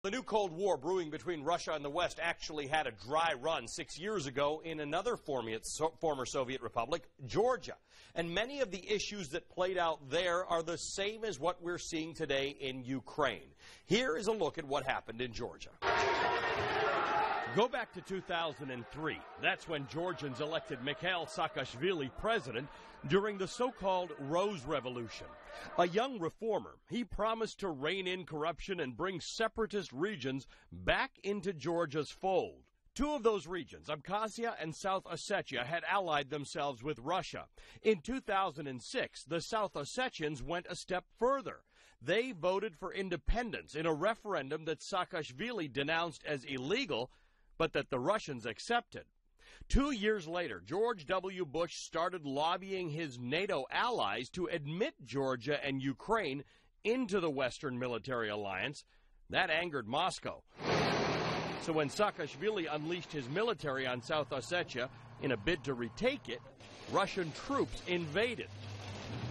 The new Cold War brewing between Russia and the West actually had a dry run 6 years ago in another former Soviet republic, Georgia. And many of the issues that played out there are the same as what we're seeing today in Ukraine. Here is a look at what happened in Georgia. Go back to 2003. That's when Georgians elected Mikheil Saakashvili president during the so-called Rose Revolution. A young reformer, he promised to rein in corruption and bring separatist regions back into Georgia's fold. Two of those regions, Abkhazia and South Ossetia, had allied themselves with Russia. In 2006, the South Ossetians went a step further. They voted for independence in a referendum that Saakashvili denounced as illegal, but that the Russians accepted. 2 years later, George W. Bush started lobbying his NATO allies to admit Georgia and Ukraine into the Western military alliance. That angered Moscow. So when Saakashvili unleashed his military on South Ossetia in a bid to retake it, Russian troops invaded.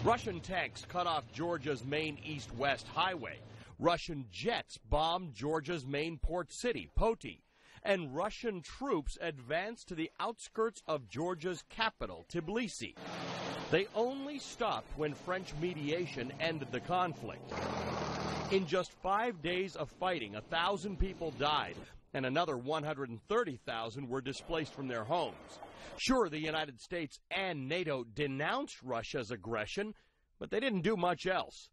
Russian tanks cut off Georgia's main east-west highway. Russian jets bombed Georgia's main port city, Poti. And Russian troops advanced to the outskirts of Georgia's capital, Tbilisi. They only stopped when French mediation ended the conflict. In just 5 days of fighting, 1,000 people died, and another 130,000 were displaced from their homes. Sure, the United States and NATO denounced Russia's aggression, but they didn't do much else.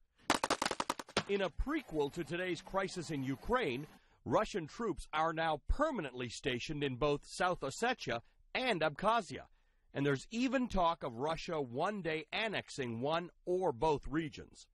In a prequel to today's crisis in Ukraine, Russian troops are now permanently stationed in both South Ossetia and Abkhazia. And there's even talk of Russia one day annexing one or both regions.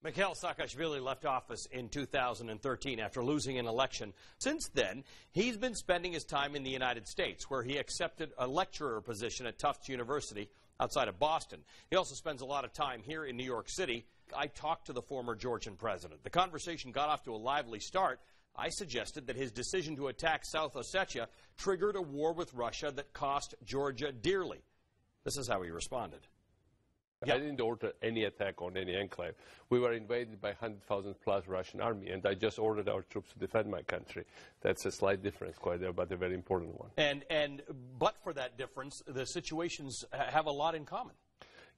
Mikheil Saakashvili left office in 2013 after losing an election. Since then, he's been spending his time in the United States, where he accepted a lecturer position at Tufts University outside of Boston. He also spends a lot of time here in New York City. I talked to the former Georgian president. The conversation got off to a lively start. I suggested that his decision to attack South Ossetia triggered a war with Russia that cost Georgia dearly. This is how he responded. I didn't order any attack on any enclave. We were invaded by 100,000 plus Russian army, and I just ordered our troops to defend my country. That's a slight difference, quite there, but a very important one. But for that difference, the situations have a lot in common.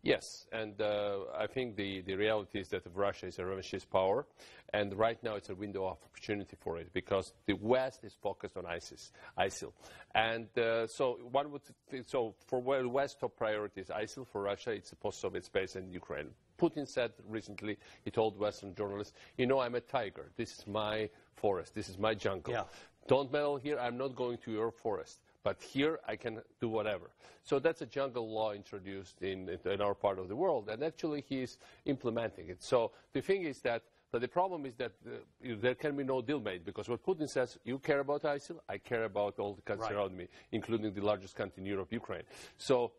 Yes, and I think the reality is that Russia is a revanchist power, and right now it's a window of opportunity for it because the West is focused on ISIL. And so for the West, top priority is ISIL. For Russia, it's the post-Soviet space and Ukraine. Putin said recently, he told Western journalists, you know, I'm a tiger. This is my forest. This is my jungle. Yeah. Don't meddle here. I'm not going to your forest. But here I can do whatever. So that's a jungle law introduced in our part of the world, and actually he is implementing it. So the thing is that the problem is that there can be no deal made, because what Putin says, you care about ISIL, I care about all the countries around me, including the largest country in Europe, Ukraine. So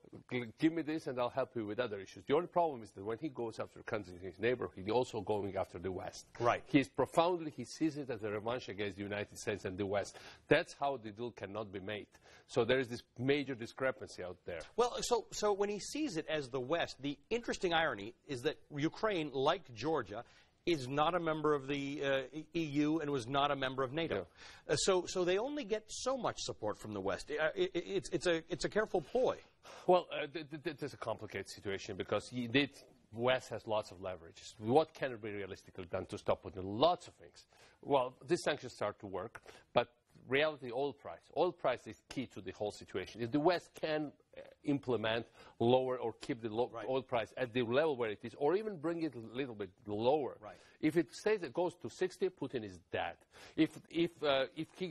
give me this and I'll help you with other issues. The only problem is that when he goes after countries in his neighborhood, he's also going after the West. Right. He sees it as a revanche against the United States and the West. That's how the deal cannot be made. So there is this major discrepancy out there. Well, so when he sees it as the West, the interesting irony is that Ukraine, like Georgia, is not a member of the EU and was not a member of NATO. Yeah. So they only get so much support from the West. It's a careful ploy. Well, there's a complicated situation because the West has lots of leverage. What can be realistically done to stop Putin? Lots of things. Well, these sanctions start to work, but reality, oil price is key to the whole situation. If the West can implement lower or keep the oil price at the level where it is, or even bring it a little bit lower. Right. If it stays, it goes to 60, Putin is dead. If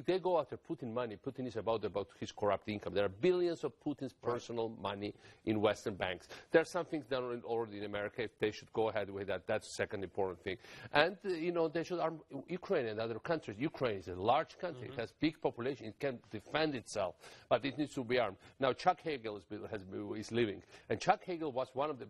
they go after Putin money, Putin is about his corrupt income. There are billions of Putin's personal money in Western banks. There's something done already in America. If they should go ahead with that, that's the second important thing. And they should arm Ukraine and other countries. Ukraine is a large country. It has big population. It can defend itself, but it needs to be armed. Now, Chuck Hagel is leaving, and Chuck Hagel was one of the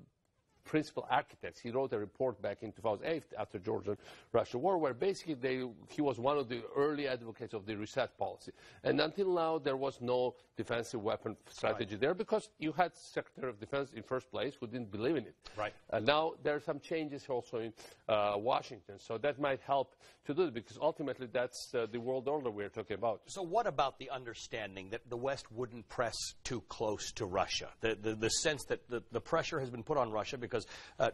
principal architects. He wrote a report back in 2008 after Georgian-Russia war, where basically he was one of the early advocates of the reset policy. And until now, there was no defensive weapon strategy there because you had Secretary of Defense in first place who didn't believe in it. Right. Now there are some changes also in Washington, so that might help to do it because ultimately that's the world order we're talking about. So what about the understanding that the West wouldn't press too close to Russia? The sense that the pressure has been put on Russia because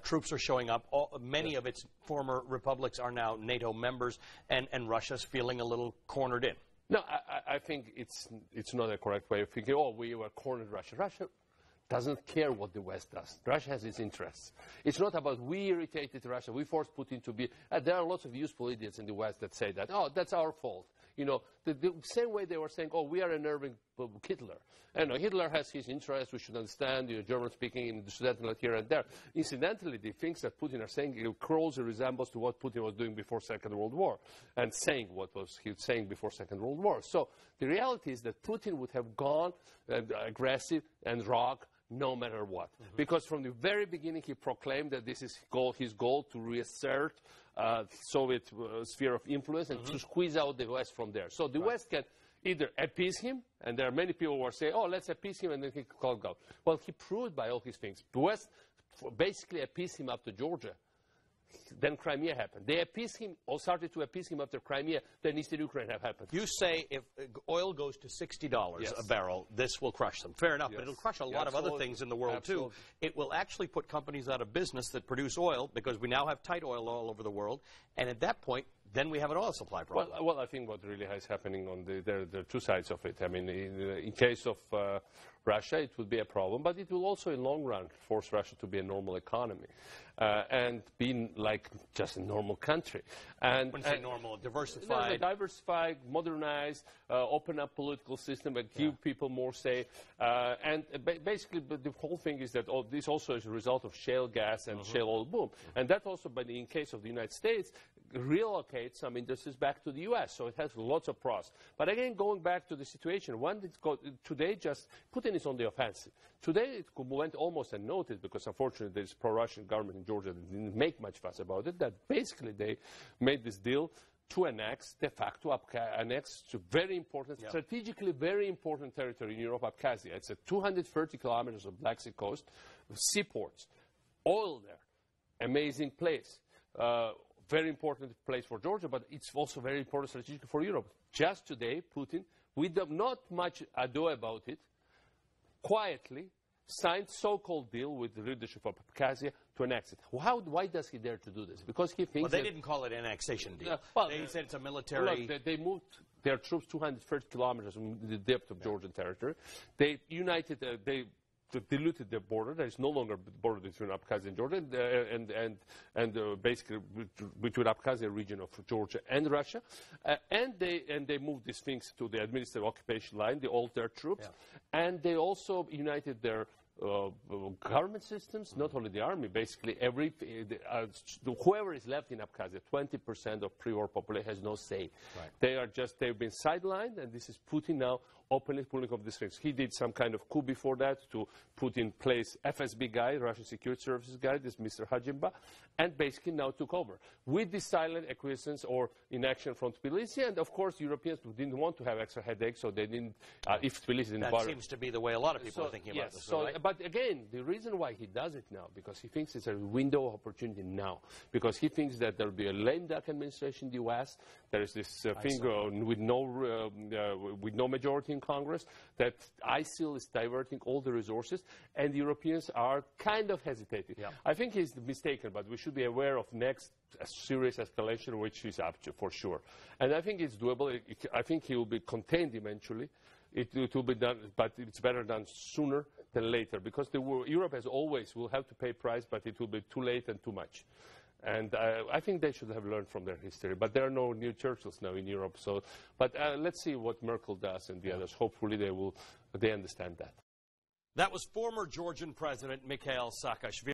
troops are showing up. Many of its former republics are now NATO members, and Russia's feeling a little cornered in. No, I think it's not a correct way of thinking, oh, we were cornered Russia. Russia doesn't care what the West does. Russia has its interests. It's not about we irritated Russia, we forced Putin to be... there are lots of useful idiots in the West that say that, oh, that's our fault. You know, the same way they were saying, oh, we are unnerving Hitler. And Hitler has his interests, we should understand, German-speaking in the Sudetenland here and there. Incidentally, the things that Putin are saying closely resembles to what Putin was doing before Second World War and saying what he was saying before Second World War. So the reality is that Putin would have gone aggressive and rogue no matter what. Because from the very beginning he proclaimed that this is his goal to reassert Soviet sphere of influence and to squeeze out the West from there. So the West can either appease him, and there are many people who are saying, oh, let's appease him and then he can go. Well, he proved by all his things. The West basically appeased him up to Georgia. Then Crimea happened. They appeased him, or started to appease him after Crimea, then Eastern Ukraine have happened. You say if oil goes to $60 a barrel, this will crush them. Fair enough, but it'll crush a lot of other things in the world, too. It will actually put companies out of business that produce oil, because we now have tight oil all over the world, and at that point, then we have an oil supply problem. Well, I think what really is happening on there are two sides of it. I mean, in case of Russia, it would be a problem, but it will also, in long run, force Russia to be a normal economy and be like just a normal country. And when you say normal, diversified, diversified, modernized, open up political system, and give people more say. And basically, the whole thing is that this also is a result of shale gas and shale oil boom, and that also, but in case of the United States, relocate some industries back to the U.S. So it has lots of pros. But again, going back to the situation, today just Putin is on the offensive. Today it went almost unnoticed because unfortunately there's pro-Russian government in Georgia that didn't make much fuss about it, that basically they made this deal to annex, de facto annex to very important, strategically very important territory in Europe, Abkhazia. It's a 230 kilometers of Black Sea coast, seaports, oil there, amazing place. Very important place for Georgia, but it's also very important strategically for Europe. Just today, Putin, with not much ado about it, quietly signed so-called deal with the leadership of Abkhazia to annex it. Why does he dare to do this? Because he thinks they didn't call it an annexation deal. They said it's a military... Look, they moved their troops 230 kilometers from the depth of Georgian territory. They united... they diluted the border. There is no longer a border between Abkhazia and Georgia, and basically between Abkhazia region of Georgia and Russia, and they moved these things to the administrative occupation line, all their troops, and they also united their government systems, not only the army, basically whoever is left in Abkhazia, 20% of pre-war population has no say. They've been sidelined, and this is Putin now openly pulling up these things. He did some kind of coup before that to put in place FSB guy, Russian Security Services guy, this Mr. Hajimba, and basically now took over with the silent acquiescence or inaction from Tbilisi. And of course, Europeans didn't want to have extra headaches, so they didn't. If Tbilisi didn't bother. That seems to be the way a lot of people are thinking about this. Right? But again, the reason why he does it now, because he thinks it's a window of opportunity now, because he thinks that there will be a lame duck administration in the U.S. There is this thing with no majority in Congress, that ISIL is diverting all the resources, and the Europeans are kind of hesitating. I think he's mistaken, but we should be aware of next serious escalation, which he's up to, for sure. And I think it's doable. I think he will be contained eventually. It will be done, but it's better done sooner than later, because Europe, as always, will have to pay price, but it will be too late and too much. And I think they should have learned from their history. But there are no new Churchills now in Europe. So, but let's see what Merkel does and the others. Hopefully they understand that. That was former Georgian President Mikheil Saakashvili.